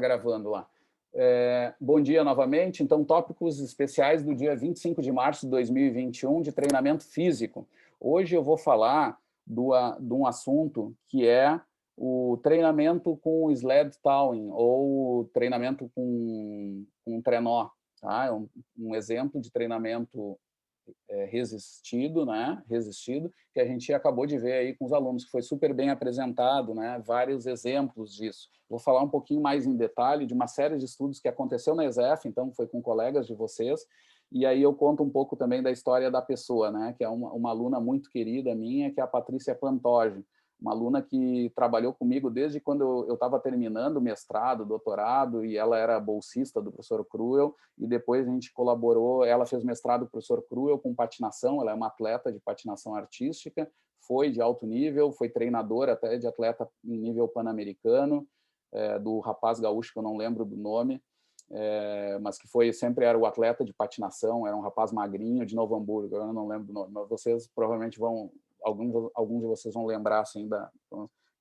Gravando lá. Bom dia novamente. Então, tópicos especiais do dia 25 de março de 2021 de treinamento físico. Hoje eu vou falar de um assunto que é o treinamento com sled towing, ou treinamento com trenó. Tá? É um exemplo de treinamento resistido, né? Resistido, que a gente acabou de ver aí com os alunos, que foi super bem apresentado, né? Vários exemplos disso. Vou falar um pouquinho mais em detalhe de uma série de estudos que aconteceu na ESEF, então foi com colegas de vocês, e aí eu conto um pouco também da história da pessoa, né? Que é uma aluna muito querida minha, que é a Patrícia Pantoja, uma aluna que trabalhou comigo desde quando eu estava terminando o mestrado, doutorado, e ela era bolsista do professor Cruel, e depois a gente colaborou, ela fez mestrado com o professor Cruel com patinação, ela é uma atleta de patinação artística, foi de alto nível, foi treinadora até de atleta em nível pan-americano, do rapaz gaúcho, que eu não lembro do nome, mas que sempre era o atleta de patinação, era um rapaz magrinho de Novo Hamburgo, eu não lembro do nome, mas vocês provavelmente alguns de vocês vão lembrar assim,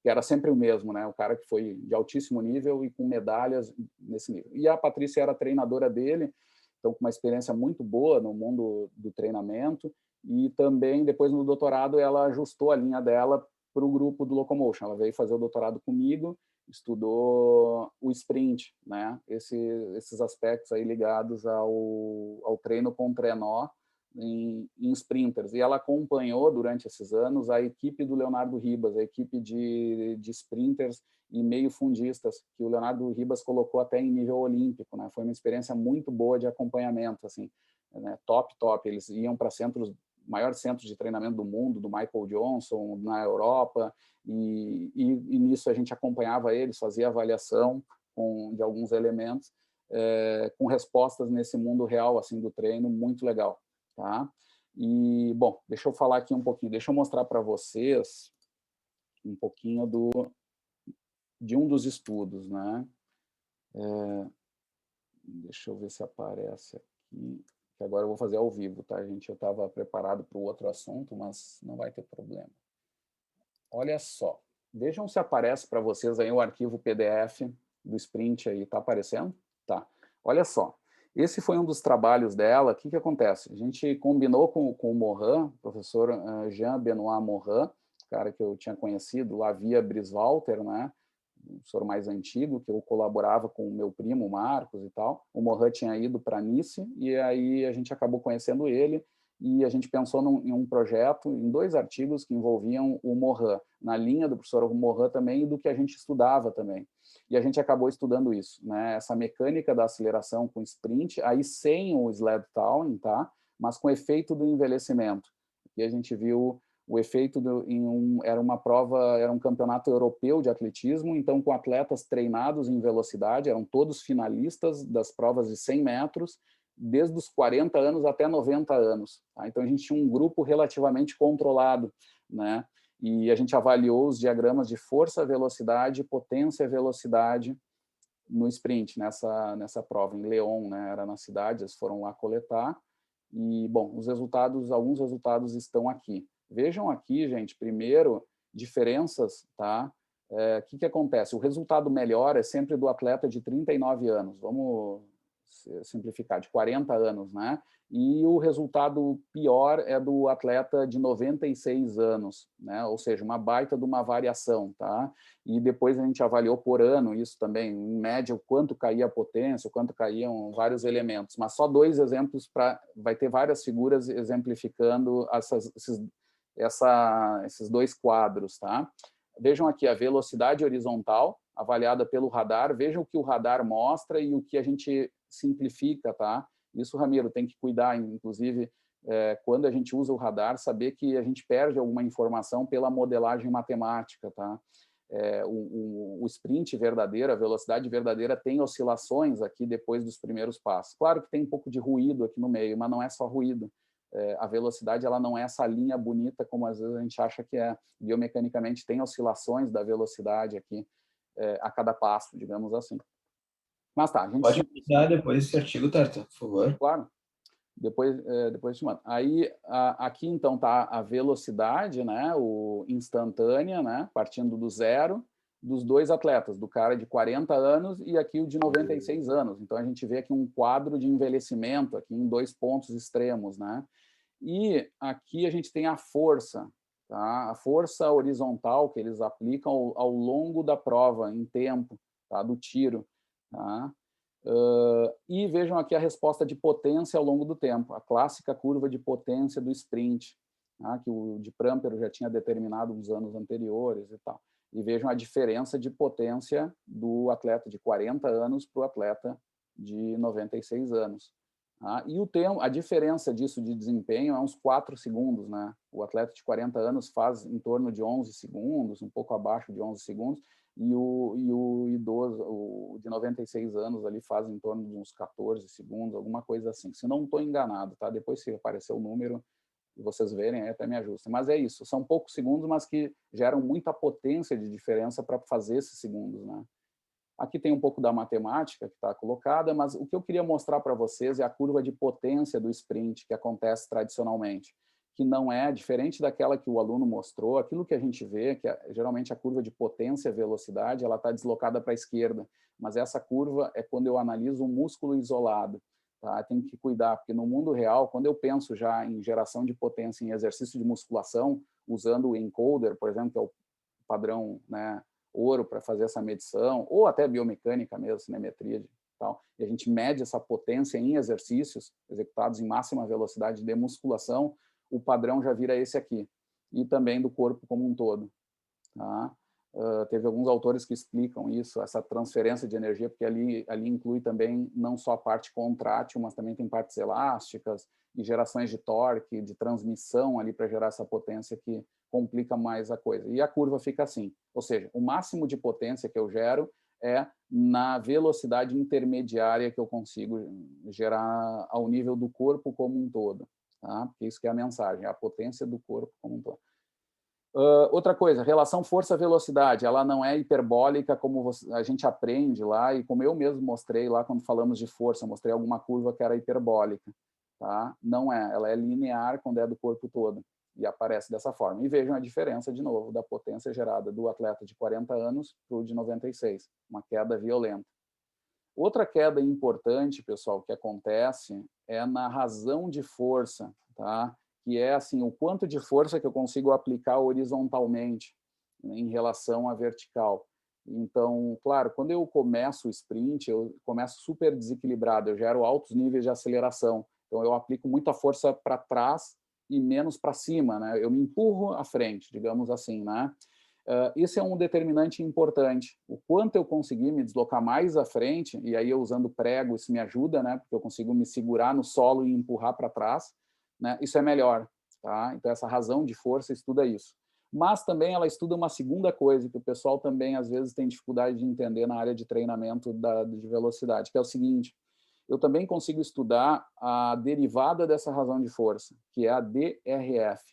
que era sempre o mesmo, né? O cara que foi de altíssimo nível e com medalhas nesse nível. E a Patrícia era treinadora dele, então com uma experiência muito boa no mundo do treinamento, e também depois no doutorado ela ajustou a linha dela para o grupo do Locomotion. Ela veio fazer o doutorado comigo, estudou o sprint, né? Esses aspectos aí ligados ao treino com trenó em sprinters. E ela acompanhou durante esses anos a equipe do Leonardo Ribas, a equipe de sprinters e meio fundistas, que o Leonardo Ribas colocou até em nível olímpico, né? Foi uma experiência muito boa de acompanhamento, assim, né? Top. Eles iam para maiores centros de treinamento do mundo, do Michael Johnson, na Europa, e nisso a gente acompanhava eles, fazia avaliação de alguns elementos, com respostas nesse mundo real, assim, do treino, muito legal. Tá? E, bom, deixa eu falar aqui um pouquinho, deixa eu mostrar para vocês um pouquinho de um dos estudos, né? Deixa eu ver se aparece aqui, que agora eu vou fazer ao vivo, tá, gente? Eu estava preparado para o outro assunto, mas não vai ter problema. Olha só, vejam se aparece para vocês aí o arquivo PDF do Sprint aí, tá aparecendo? Tá. Olha só, esse foi um dos trabalhos dela. O que acontece? A gente combinou com o Morin, professor Jean-Benoît Morin, cara que eu tinha conhecido lá via Briswalter, né? Um professor mais antigo, que eu colaborava com o meu primo, Marcos, e tal. O Morin tinha ido para Nice, e aí a gente acabou conhecendo ele, e a gente pensou em um projeto, em 2 artigos que envolviam o Morin, na linha do professor Morin também, e do que a gente estudava também. E a gente acabou estudando isso, né? Essa mecânica da aceleração com sprint, aí sem o sled towing, tá? Mas com efeito do envelhecimento. E a gente viu o efeito era uma prova, era um campeonato europeu de atletismo, então com atletas treinados em velocidade, eram todos finalistas das provas de 100 metros, desde os 40 anos até 90 anos. Tá? Então a gente tinha um grupo relativamente controlado, né? E a gente avaliou os diagramas de força, velocidade, potência e velocidade no sprint, nessa prova, em Lyon, né? Era na cidade, eles foram lá coletar. E, bom, alguns resultados estão aqui. Vejam aqui, gente, primeiro, diferenças, tá? O que acontece? O resultado melhor é sempre do atleta de 39 anos, vamos simplificar, de 40 anos, né? E o resultado pior é do atleta de 96 anos, né? Ou seja, uma baita de uma variação, tá? E depois a gente avaliou por ano isso também, em média, o quanto caía a potência, o quanto caíam vários elementos. Mas só 2 exemplos, vai ter várias figuras exemplificando esses 2 quadros, tá? Vejam aqui a velocidade horizontal, avaliada pelo radar, vejam o que o radar mostra e o que a gente simplifica, tá? Isso, Ramiro, tem que cuidar, inclusive, quando a gente usa o radar, saber que a gente perde alguma informação pela modelagem matemática, tá? O sprint verdadeiro, a velocidade verdadeira tem oscilações aqui depois dos primeiros passos. Claro que tem um pouco de ruído aqui no meio, mas não é só ruído. A velocidade ela não é essa linha bonita como às vezes a gente acha que é. Biomecanicamente tem oscilações da velocidade aqui a cada passo, digamos assim. Mas tá, a gente... Pode mostrar depois esse artigo, Tarta, por favor. Claro. Depois te mando. Aí, aqui, então, está a velocidade, né, instantânea, né, partindo do zero, dos dois atletas, do cara de 40 anos e aqui o de 96 anos. Então, a gente vê aqui um quadro de envelhecimento, aqui em 2 pontos extremos, né? E aqui a gente tem a força, tá? A força horizontal que eles aplicam ao longo da prova, em tempo, tá? Do tiro, tá? E vejam aqui a resposta de potência ao longo do tempo, a clássica curva de potência do sprint, tá? Que o de Prumper já tinha determinado nos anos anteriores e tal. E vejam a diferença de potência do atleta de 40 anos para o atleta de 96 anos. Tá? E o tempo, a diferença disso de desempenho é uns 4 segundos. Né? O atleta de 40 anos faz em torno de 11 segundos, um pouco abaixo de 11 segundos, e o idoso, o de 96 anos, ali faz em torno de uns 14 segundos, alguma coisa assim. Se não estou enganado, tá? Depois, se aparecer o número, e vocês verem, aí até me ajustem. Mas é isso, são poucos segundos, mas que geram muita potência de diferença para fazer esses segundos. Né? Aqui tem um pouco da matemática que está colocada, mas o que eu queria mostrar para vocês é a curva de potência do sprint que acontece tradicionalmente, que não é diferente daquela que o aluno mostrou. Aquilo que a gente vê, que geralmente a curva de potência e velocidade, ela está deslocada para a esquerda, mas essa curva é quando eu analiso um músculo isolado. Tá? Tem que cuidar, porque no mundo real, quando eu penso já em geração de potência em exercício de musculação, usando o encoder, por exemplo, que é o padrão, né, ouro para fazer essa medição, ou até biomecânica mesmo, cinemetria e tal, e a gente mede essa potência em exercícios executados em máxima velocidade de musculação, o padrão já vira esse aqui, e também do corpo como um todo. Tá? Teve alguns autores que explicam isso, essa transferência de energia, porque ali inclui também não só a parte contrátil, mas também tem partes elásticas e gerações de torque, de transmissão ali para gerar essa potência que complica mais a coisa. E a curva fica assim, ou seja, o máximo de potência que eu gero é na velocidade intermediária que eu consigo gerar ao nível do corpo como um todo. Tá? Porque isso que é a mensagem, é a potência do corpo como um todo. Outra coisa, relação força-velocidade, ela não é hiperbólica como a gente aprende lá, e como eu mesmo mostrei lá quando falamos de força, mostrei alguma curva que era hiperbólica. Tá? Não é, ela é linear quando é do corpo todo, e aparece dessa forma. E vejam a diferença, de novo, da potência gerada do atleta de 40 anos para o de 96, uma queda violenta. Outra queda importante, pessoal, que acontece é na razão de força, tá? Que é assim, o quanto de força que eu consigo aplicar horizontalmente, né, em relação à vertical. Então, claro, quando eu começo o sprint, eu começo super desequilibrado, eu gero altos níveis de aceleração. Então, eu aplico muita força para trás e menos para cima, né? Eu me empurro à frente, digamos assim, né? Isso é um determinante importante. O quanto eu conseguir me deslocar mais à frente, e aí eu usando prego, isso me ajuda, né? Porque eu consigo me segurar no solo e empurrar para trás, né? Isso é melhor, tá? Então, essa razão de força estuda isso. Mas também ela estuda uma segunda coisa, que o pessoal também, às vezes, tem dificuldade de entender na área de treinamento de velocidade, que é o seguinte: eu também consigo estudar a derivada dessa razão de força, que é a DRF.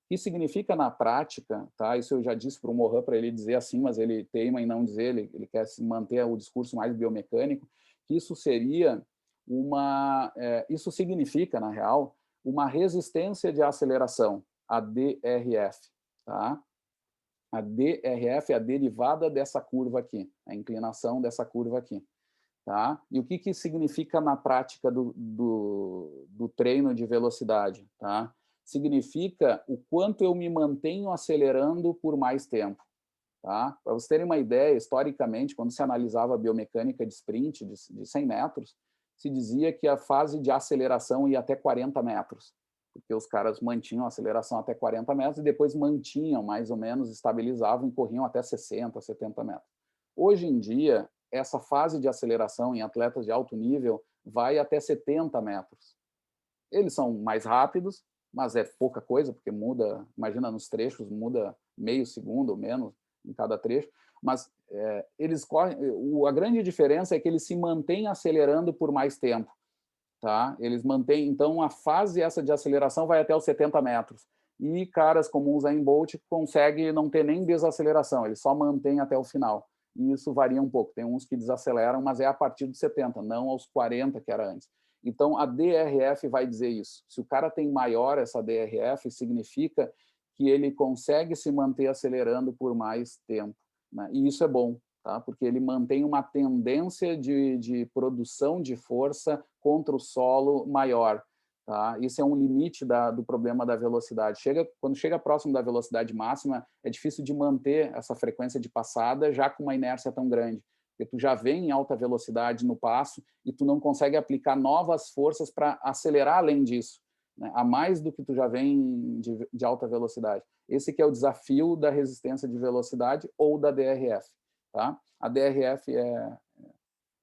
Que significa na prática, tá? Isso eu já disse para o Mohan para ele dizer assim, mas ele teima em não dizer, ele quer se manter o discurso mais biomecânico, que isso seria isso significa, na real, uma resistência de aceleração, a DRF, tá? A DRF é a derivada dessa curva aqui, a inclinação dessa curva aqui. Tá? E o que significa na prática do treino de velocidade? Tá? Significa o quanto eu me mantenho acelerando por mais tempo. Tá? Para vocês terem uma ideia, historicamente, quando se analisava a biomecânica de sprint de 100 metros, se dizia que a fase de aceleração ia até 40 metros, porque os caras mantinham a aceleração até 40 metros e depois mantinham, mais ou menos, estabilizavam e corriam até 60, 70 metros. Hoje em dia, essa fase de aceleração em atletas de alto nível vai até 70 metros. Eles são mais rápidos, mas é pouca coisa, porque muda, imagina nos trechos, muda meio segundo ou menos em cada trecho, mas eles correm, a grande diferença é que eles se mantêm acelerando por mais tempo. Tá? Eles mantêm, então, a fase essa de aceleração vai até os 70 metros. E caras como o Usain Bolt conseguem não ter nem desaceleração, ele só mantém até o final. E isso varia um pouco. Tem uns que desaceleram, mas é a partir dos 70, não aos 40 que era antes. Então, a DRF vai dizer isso. Se o cara tem maior essa DRF, significa que ele consegue se manter acelerando por mais tempo. né? E isso é bom, tá? Porque ele mantém uma tendência de produção de força contra o solo maior. Tá? Isso é um limite do problema da velocidade. Quando chega próximo da velocidade máxima, é difícil de manter essa frequência de passada já com uma inércia tão grande, porque tu já vem em alta velocidade no passo e tu não consegue aplicar novas forças para acelerar além disso, né? A mais do que tu já vem de alta velocidade. Esse que é o desafio da resistência de velocidade ou da DRF. Tá? A DRF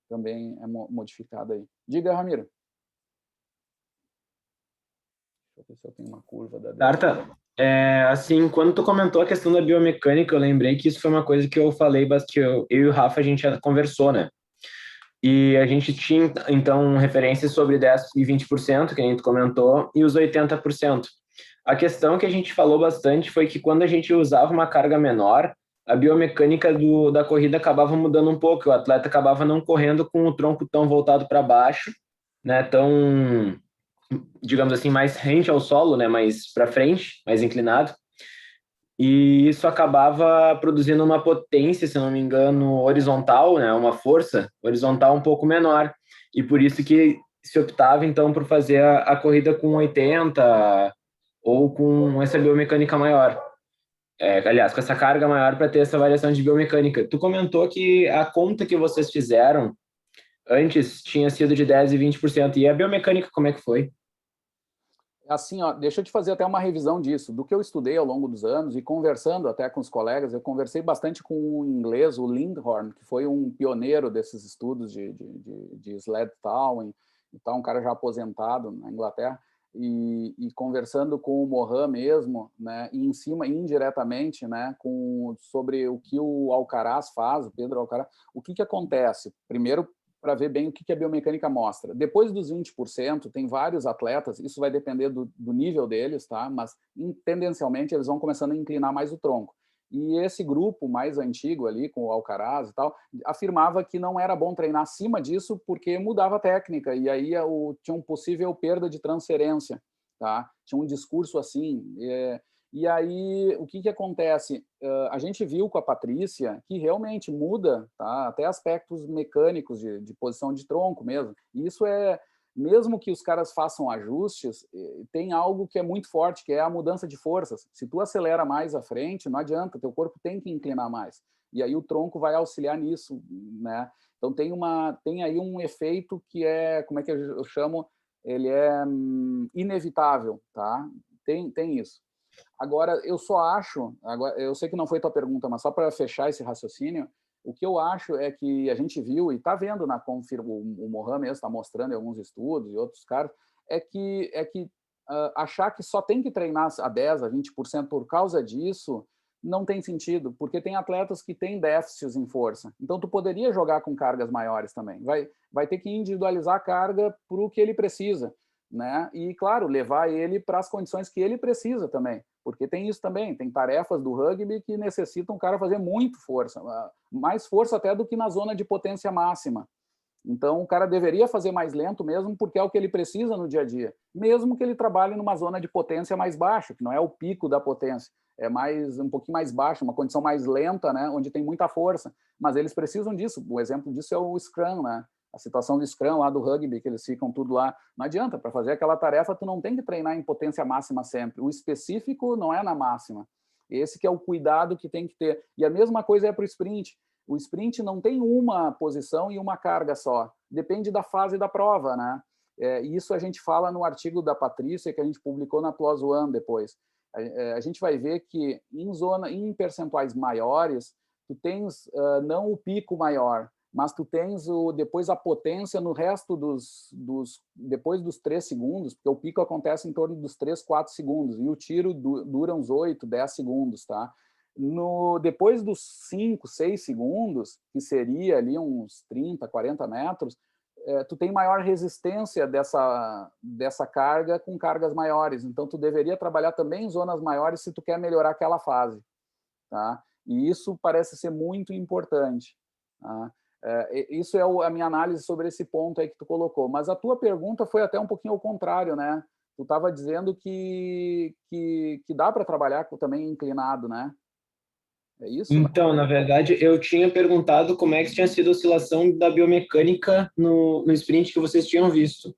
também é modificada aí. Diga, Ramiro. Deixa eu ver se eu tenho uma curva da DRF. Tarta, assim, quando tu comentou a questão da biomecânica, eu lembrei que isso foi uma coisa que eu falei, que eu e o Rafa, a gente já conversou, né? E a gente tinha, então, referências sobre 10% e 20%, que a gente comentou, e os 80%. A questão que a gente falou bastante foi que quando a gente usava uma carga menor, a biomecânica da corrida acabava mudando um pouco, o atleta acabava não correndo com o tronco tão voltado para baixo, né, tão, digamos assim, mais rente ao solo, né, mais para frente, mais inclinado, e isso acabava produzindo uma potência, se não me engano, horizontal, né, uma força horizontal um pouco menor, e por isso que se optava, então, por fazer a corrida com 80 ou com essa biomecânica maior. Aliás, com essa carga maior para ter essa variação de biomecânica. Tu comentou que a conta que vocês fizeram antes tinha sido de 10% e 20%. E a biomecânica, como é que foi? Assim, ó, deixa eu te fazer até uma revisão disso. Do que eu estudei ao longo dos anos e conversando até com os colegas, eu conversei bastante com o inglês, o Lindhorn, que foi um pioneiro desses estudos de sled towing e tal, um cara já aposentado na Inglaterra, e conversando com o Mohan mesmo, né, e em cima, indiretamente, né, sobre o que o Alcaraz faz, o Pedro Alcaraz, o que acontece? Primeiro, para ver bem o que a biomecânica mostra. Depois dos 20%, tem vários atletas, isso vai depender do nível deles, tá? Mas tendencialmente eles vão começando a inclinar mais o tronco. E esse grupo mais antigo ali, com o Alcaraz e tal, afirmava que não era bom treinar acima disso porque mudava a técnica e aí tinha um possível perda de transferência, tá? Tinha um discurso assim. E aí, o que acontece? A gente viu com a Patrícia que realmente muda, tá? Até aspectos mecânicos de posição de tronco mesmo. E isso mesmo que os caras façam ajustes, tem algo que é muito forte, que é a mudança de forças. Se tu acelera mais à frente, não adianta, teu corpo tem que inclinar mais. E aí o tronco vai auxiliar nisso, né? Então tem aí um efeito que como é que eu chamo? Ele é inevitável, tá? Tem isso. Agora, eu só acho, eu sei que não foi tua pergunta, mas só para fechar esse raciocínio, o que eu acho é que a gente viu, e está vendo o Mohan mesmo está mostrando em alguns estudos e outros caras, é que achar que só tem que treinar a 10%, a 20% por causa disso, não tem sentido, porque tem atletas que têm déficits em força. Então, tu poderia jogar com cargas maiores também. Vai ter que individualizar a carga para o que ele precisa, né? E, claro, levar ele para as condições que ele precisa também, porque tem isso também, tem tarefas do rugby que necessitam o cara fazer muito força, mais força até do que na zona de potência máxima. Então, o cara deveria fazer mais lento mesmo, porque é o que ele precisa no dia a dia, mesmo que ele trabalhe numa zona de potência mais baixa, que não é o pico da potência, é um pouquinho mais baixo, uma condição mais lenta, né, onde tem muita força, mas eles precisam disso. O exemplo disso é o Scrum, né? A situação do Scrum lá do rugby, que eles ficam tudo lá. Não adianta, para fazer aquela tarefa, tu não tem que treinar em potência máxima sempre. O específico não é na máxima. Esse que é o cuidado que tem que ter. E a mesma coisa é para o sprint. O sprint não tem uma posição e uma carga só. Depende da fase da prova, né? Isso a gente fala no artigo da Patrícia, que a gente publicou na PLOS ONE depois. A gente vai ver que em percentuais maiores, tu tens não o pico maior, mas tu tens depois a potência no resto depois dos 3 segundos, porque o pico acontece em torno dos 3, 4 segundos, e o tiro dura uns 8, 10 segundos, tá? Depois dos 5, 6 segundos, que seria ali uns 30, 40 metros, tu tem maior resistência dessa carga com cargas maiores, então tu deveria trabalhar também em zonas maiores se tu quer melhorar aquela fase, tá? E isso parece ser muito importante, tá? Isso é a minha análise sobre esse ponto aí que tu colocou. Mas a tua pergunta foi até um pouquinho ao contrário, né? Tu estava dizendo que dá para trabalhar também inclinado, né? É isso? Então, na verdade, eu tinha perguntado como é que tinha sido a oscilação da biomecânica no sprint que vocês tinham visto.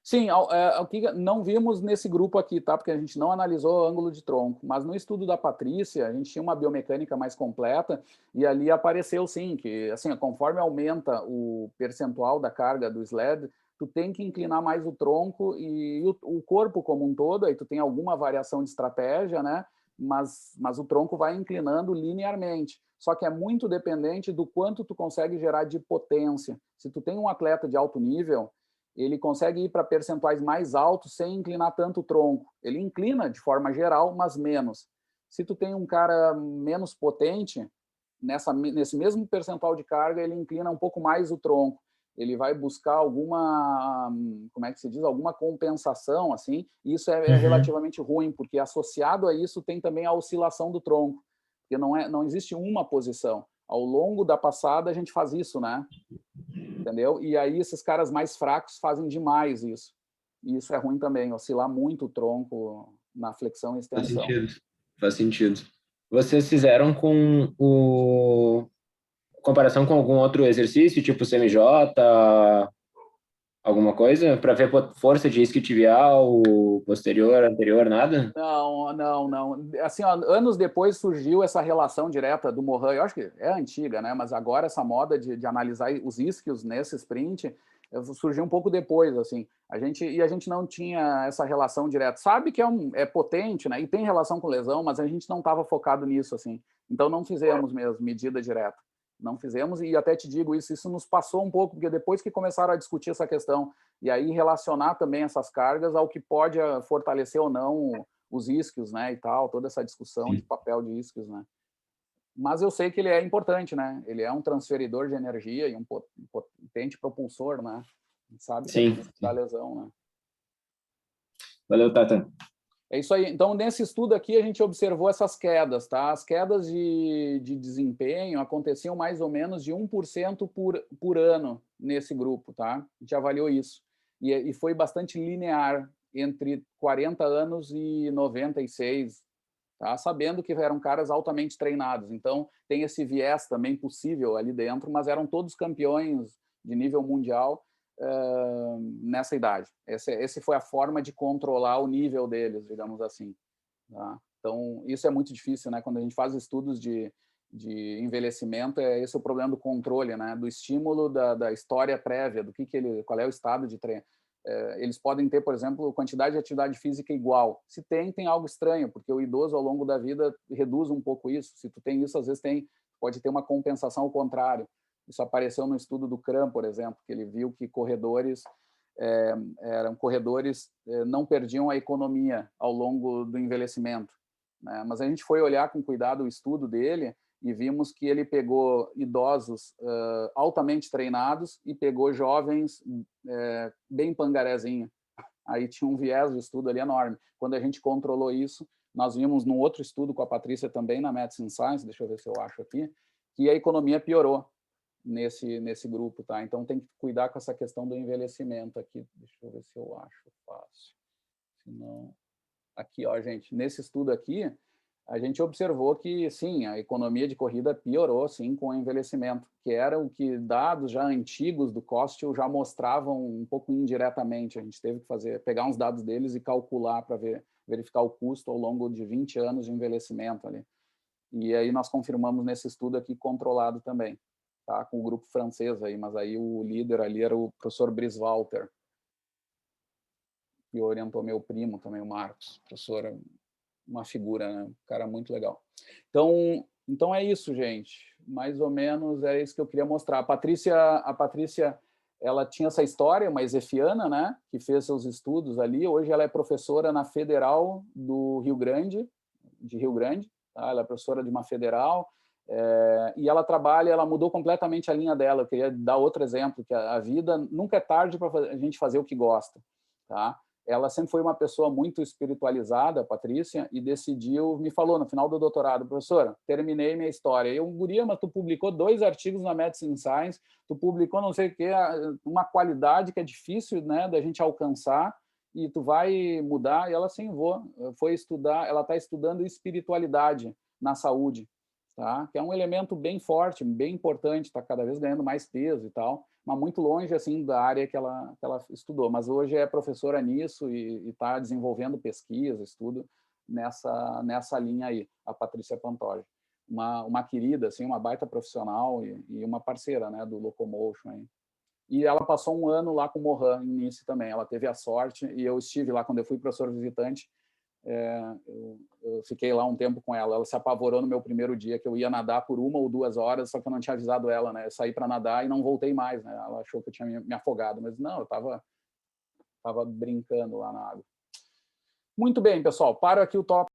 Sim, o que não vimos nesse grupo aqui, tá? Porque a gente não analisou o ângulo de tronco, mas no estudo da Patrícia, a gente tinha uma biomecânica mais completa e ali apareceu sim que, assim, conforme aumenta o percentual da carga do sled, tu tem que inclinar mais o tronco e o corpo como um todo, aí tu tem alguma variação de estratégia, né? Mas o tronco vai inclinando linearmente. Só que é muito dependente do quanto tu consegue gerar de potência. Se tu tem um atleta de alto nível, ele consegue ir para percentuais mais altos sem inclinar tanto o tronco. Ele inclina de forma geral, mas menos. Se tu tem um cara menos potente, nesse mesmo percentual de carga, ele inclina um pouco mais o tronco. Ele vai buscar alguma, como é que se diz, alguma compensação, assim, e isso é relativamente ruim, porque associado a isso tem também a oscilação do tronco, porque não existe uma posição. Ao longo da passada, a gente faz isso, né? Entendeu? E aí esses caras mais fracos fazem demais isso. E isso é ruim também, oscilar muito o tronco na flexão e Faz extensão. sentido. Faz sentido. Vocês fizeram com comparação com algum outro exercício, tipo CMJ, alguma coisa, para ver força de isquiotibial, posterior, anterior, nada? Não. Assim, ó, anos depois surgiu essa relação direta do Mohan. Eu acho que é antiga, né? Mas agora essa moda de analisar os isquios nesse sprint surgiu um pouco depois, assim. A gente não tinha essa relação direta. Sabe que é potente, né? E tem relação com lesão, mas a gente não estava focado nisso, assim. Então não fizemos mesmo medida direta. Não fizemos, e até te digo isso nos passou um pouco, porque depois que começaram a discutir essa questão, e aí relacionar também essas cargas ao que pode fortalecer ou não os isquios, né, e tal, toda essa discussão de papel de isquios, né. Mas eu sei que ele é importante, né, ele é um transferidor de energia e um potente propulsor, né, a gente sabe que é Sim. difícil da lesão, né. Valeu, Tata. É isso aí. Então, nesse estudo aqui, a gente observou essas quedas, tá? As quedas de desempenho aconteciam mais ou menos de 1% por ano nesse grupo, tá? A gente avaliou isso. E foi bastante linear entre 40 anos e 96, tá? Sabendo que eram caras altamente treinados. Então, tem esse viés também possível ali dentro, mas eram todos campeões de nível mundial nessa idade. Essa foi a forma de controlar o nível deles, digamos assim. Tá? Então, isso é muito difícil, né? Quando a gente faz estudos de envelhecimento, esse é o problema do controle, né? Do estímulo da história prévia, qual é o estado de treino. Eles podem ter, por exemplo, quantidade de atividade física igual. Se tem algo estranho, porque o idoso, ao longo da vida, reduz um pouco isso. Se tu tem isso, às vezes pode ter uma compensação ao contrário. Isso apareceu no estudo do Cram, por exemplo, que ele viu que corredores não perdiam a economia ao longo do envelhecimento, né? Mas a gente foi olhar com cuidado o estudo dele e vimos que ele pegou idosos altamente treinados e pegou jovens bem pangarezinho. Aí tinha um viés de estudo ali enorme. Quando a gente controlou isso, nós vimos num outro estudo com a Patrícia também, na Medicine Science, deixa eu ver se eu acho aqui, que a economia piorou nesse grupo, tá? Então tem que cuidar com essa questão do envelhecimento aqui. Deixa eu ver se eu acho fácil. Senão... Aqui, ó, gente, nesse estudo aqui, a gente observou que, sim, a economia de corrida piorou, sim, com o envelhecimento, que era o que dados já antigos do Costil já mostravam um pouco indiretamente. A gente teve que pegar uns dados deles e calcular para verificar o custo ao longo de 20 anos de envelhecimento ali. E aí nós confirmamos nesse estudo aqui controlado também. Tá, com o grupo francês aí, mas aí o líder ali era o professor Briswalter, que orientou meu primo também, o Marcos, professor, uma figura, né? Um cara muito legal. Então é isso, gente. Mais ou menos é isso que eu queria mostrar. A Patrícia, ela tinha essa história, uma ezefiana, né? Que fez seus estudos ali. Hoje ela é professora na Federal do Rio Grande, tá? Ela é professora de uma federal. E ela mudou completamente a linha dela. Eu queria dar outro exemplo, que a vida nunca é tarde para a gente fazer o que gosta, tá? Ela sempre foi uma pessoa muito espiritualizada, a Patrícia, e me falou no final do doutorado, professora, terminei minha história. Eu, guria, mas tu publicou 2 artigos na Medicine Science, tu publicou não sei o quê, uma qualidade que é difícil, né, da gente alcançar, e tu vai mudar. E ela, sim, foi estudar, ela está estudando espiritualidade na saúde. tá? Que é um elemento bem forte, bem importante, está cada vez ganhando mais peso e tal, mas muito longe assim da área que ela estudou. Mas hoje é professora nisso e está desenvolvendo pesquisa, estudo nessa linha aí, a Patrícia Pantoja. Uma querida, assim, uma baita profissional e uma parceira, né, do Locomotion aí. E ela passou um ano lá com o Mohan, em Nice também. Ela teve a sorte, e eu estive lá quando eu fui professor visitante, eu fiquei lá um tempo com ela. Ela se apavorou no meu primeiro dia, que eu ia nadar por 1 ou 2 horas, só que eu não tinha avisado ela, né? Eu saí para nadar e não voltei mais, né? Ela achou que eu tinha me afogado, mas não, eu estava brincando lá na água. Muito bem, pessoal. Paro aqui o tópico.